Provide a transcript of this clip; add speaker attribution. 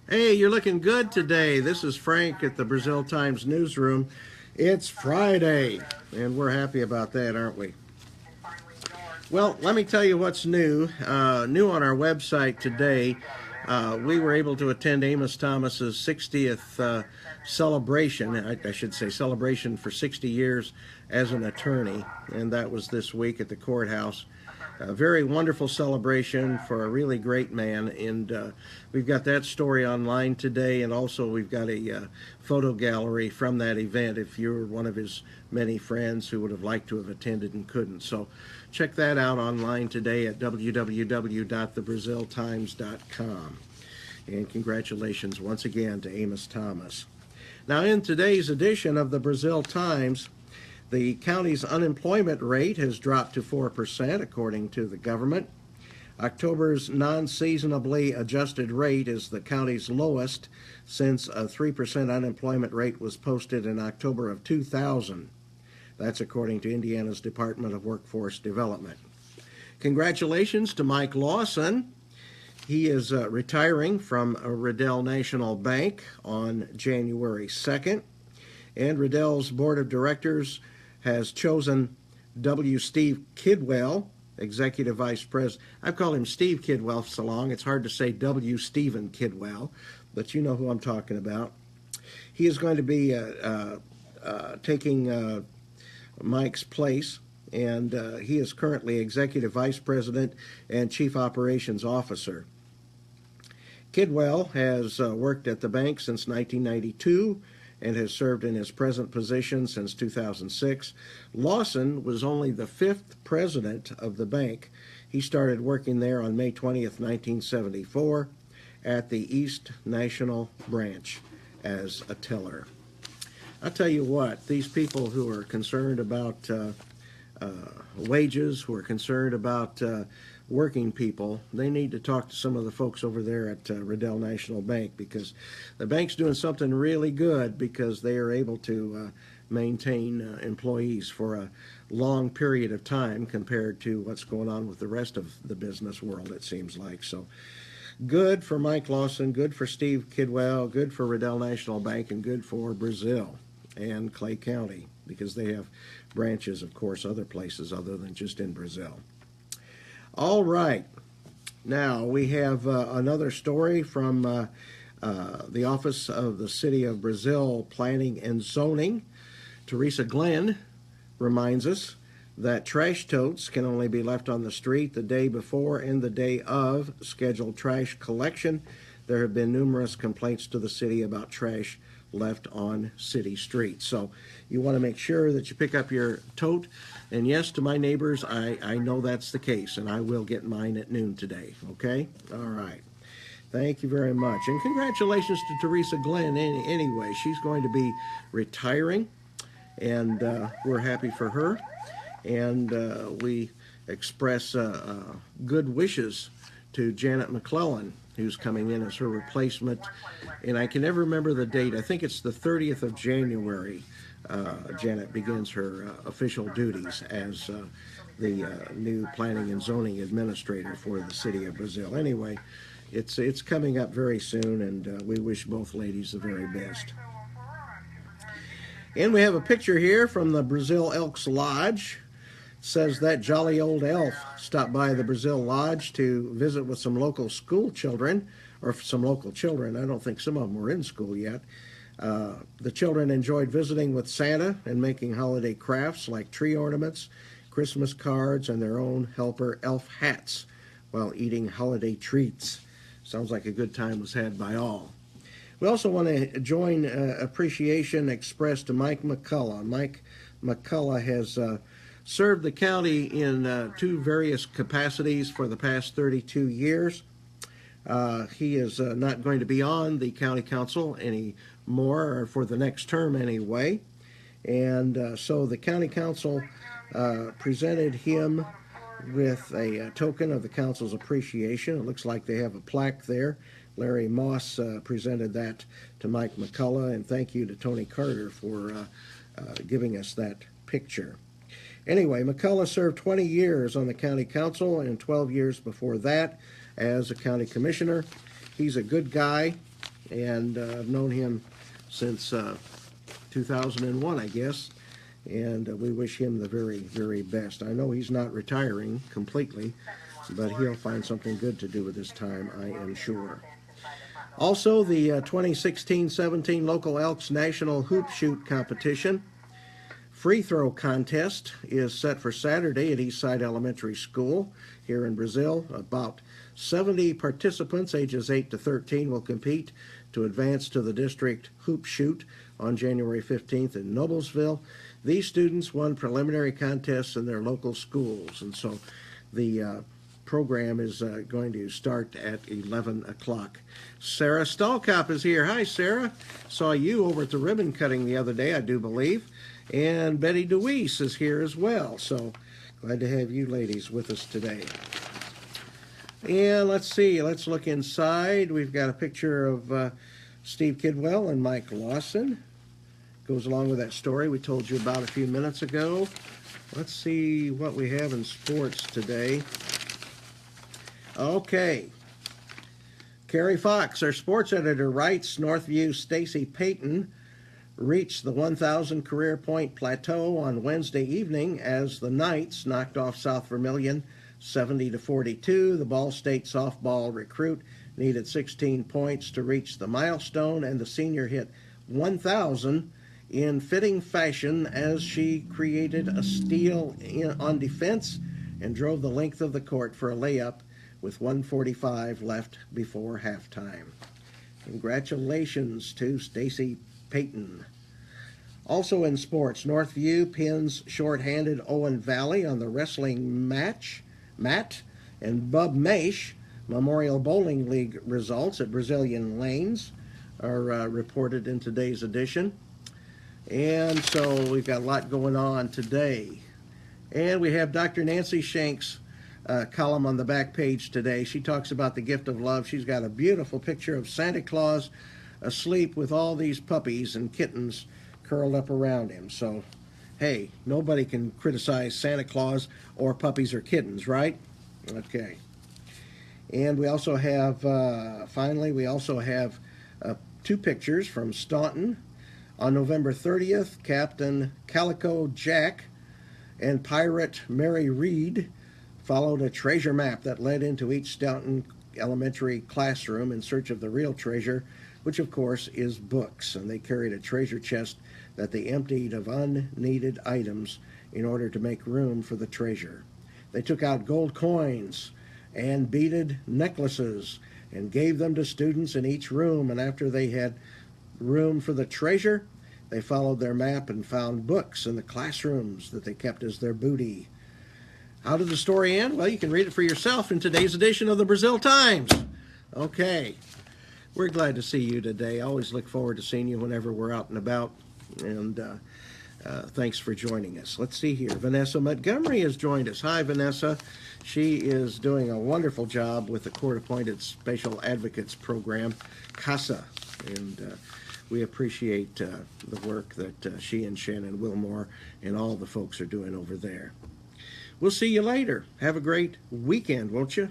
Speaker 1: Hey, you're looking good today. This is Frank at the Brazil Times newsroom. It's Friday, and we're happy about that, aren't we? Well, let me tell you what's new. New on our website today, we were able to attend Amos Thomas's 60th celebration. I should say celebration for 60 years as an attorney, and that was this week at the courthouse. A very wonderful celebration for a really great man, and we've got that story online today, and also we've got a photo gallery from that event if you're one of his many friends who would have liked to have attended and couldn't. So check that out online today at www.thebraziltimes.com. And congratulations once again to Amos Thomas. Now, in today's edition of the Brazil Times, the county's unemployment rate has dropped to 4%, according to the government. October's non-seasonably adjusted rate is the county's lowest since a 3% unemployment rate was posted in October of 2000. That's according to Indiana's Department of Workforce Development. Congratulations to Mike Lawson. He is retiring from Riddell National Bank on January 2nd. And Riddell's board of directors has chosen W. Steve Kidwell, executive vice president. I've called him Steve Kidwell so long, it's hard to say W. Stephen Kidwell, but you know who I'm talking about. He is going to be taking Mike's place, and he is currently executive vice president and chief operations officer. Kidwell has worked at the bank since 1992 and has served in his present position since 2006. Lawson was only the fifth president of the bank. He started working there on May 20th, 1974 at the East National Branch as a teller. I'll tell you what, these people who are concerned about wages, who are concerned about working people, they need to talk to some of the folks over there at Riddell National Bank, because the bank's doing something really good because they are able to maintain employees for a long period of time compared to what's going on with the rest of the business world, it seems like. So good for Mike Lawson, good for Steve Kidwell, good for Riddell National Bank, and good for Brazil and Clay County, because they have branches, of course, other places other than just in Brazil. All right. Now we have another story from the Office of the City of Brazil Planning and Zoning. Teresa Glenn reminds us that trash totes can only be left on the street the day before and the day of scheduled trash collection. There have been numerous complaints to the city about trash left on city streets. So you want to make sure that you pick up your tote. And yes, to my neighbors, I know that's the case, and I will get mine at noon today, okay? All right. Thank you very much. And congratulations to Teresa Glenn anyway. She's going to be retiring, and we're happy for her. And we express good wishes to Janet McCullough, who's coming in as her replacement. And I can never remember the date. I think it's the 30th of January. Janet begins her official duties as the new planning and zoning administrator for the city of Brazil. Anyway, it's coming up very soon, and we wish both ladies the very best. And we have a picture here from the Brazil Elks Lodge. It says that jolly old elf stopped by the Brazil Lodge to visit with some local school children, or some local children. I don't think some of them were in school yet. The children enjoyed visiting with Santa and making holiday crafts like tree ornaments, Christmas cards, and their own helper elf hats while eating holiday treats. Sounds like a good time was had by all. We also want to join appreciation expressed to Mike McCullough. Mike McCullough has served the county in two various capacities for the past 32 years. He is not going to be on the county council anymore, or for the next term anyway. And so the county council presented him with a token of the council's appreciation. It looks like they have a plaque there. Larry Moss presented that to Mike McCullough, and thank you to Tony Carter for giving us that picture. Anyway, McCullough served 20 years on the county council and 12 years before that as a county commissioner. He's a good guy, and I've known him since 2001, I guess, and we wish him the very, very best. I know he's not retiring completely, but he'll find something good to do with his time, I am sure. Also, the 2016-17 local Elks National Hoop Shoot Competition free throw contest is set for Saturday at Eastside Elementary School here in Brazil. About 70 participants ages 8 to 13 will compete to advance to the district hoop shoot on January 15th in Noblesville. These students won preliminary contests in their local schools, and so the program is going to start at 11 o'clock. Sarah Stalkop is here. Hi, Sarah. Saw you over at the ribbon cutting the other day, I do believe. And Betty DeWeese is here as well. So glad to have you ladies with us today. And let's see. Let's look inside. We've got a picture of Steve Kidwell and Mike Lawson. Goes along with that story we told you about a few minutes ago. Let's see what we have in sports today. Okay. Carrie Fox, our sports editor, writes, Northview Stacy Payton reached the 1,000 career point plateau on Wednesday evening as the Knights knocked off South Vermilion 70-42. The Ball State softball recruit needed 16 points to reach the milestone, and the senior hit 1,000 in fitting fashion as she created a steal on defense and drove the length of the court for a layup with 1:45 left before halftime. Congratulations to Stacy Payton. Also in sports, Northview pins short-handed Owen Valley on the wrestling mat, and Bub Maish Memorial Bowling League results at Brazilian Lanes are reported in today's edition. And so we've got a lot going on today. And we have Dr. Nancy Shank's column on the back page today. She talks about the gift of love. She's got a beautiful picture of Santa Claus asleep with all these puppies and kittens curled up around him. So, hey, nobody can criticize Santa Claus or puppies or kittens, right? Okay. And we also have, finally, we also have two pictures from Staunton. On November 30th, Captain Calico Jack and Pirate Mary Reed followed a treasure map that led into each Staunton elementary classroom in search of the real treasure, which of course is books. And they carried a treasure chest that they emptied of unneeded items in order to make room for the treasure. They took out gold coins and beaded necklaces and gave them to students in each room, and after they had room for the treasure, they followed their map and found books in the classrooms that they kept as their booty. How did the story end? Well, you can read it for yourself in today's edition of the Brazil Times. Okay, we're glad to see you today. I always look forward to seeing you whenever we're out and about, and thanks for joining us. Let's see here. Vanessa Montgomery has joined us. Hi, Vanessa. She is doing a wonderful job with the Court-Appointed Special Advocates Program, CASA, and we appreciate the work that she and Shannon Wilmore and all the folks are doing over there. We'll see you later. Have a great weekend, won't you?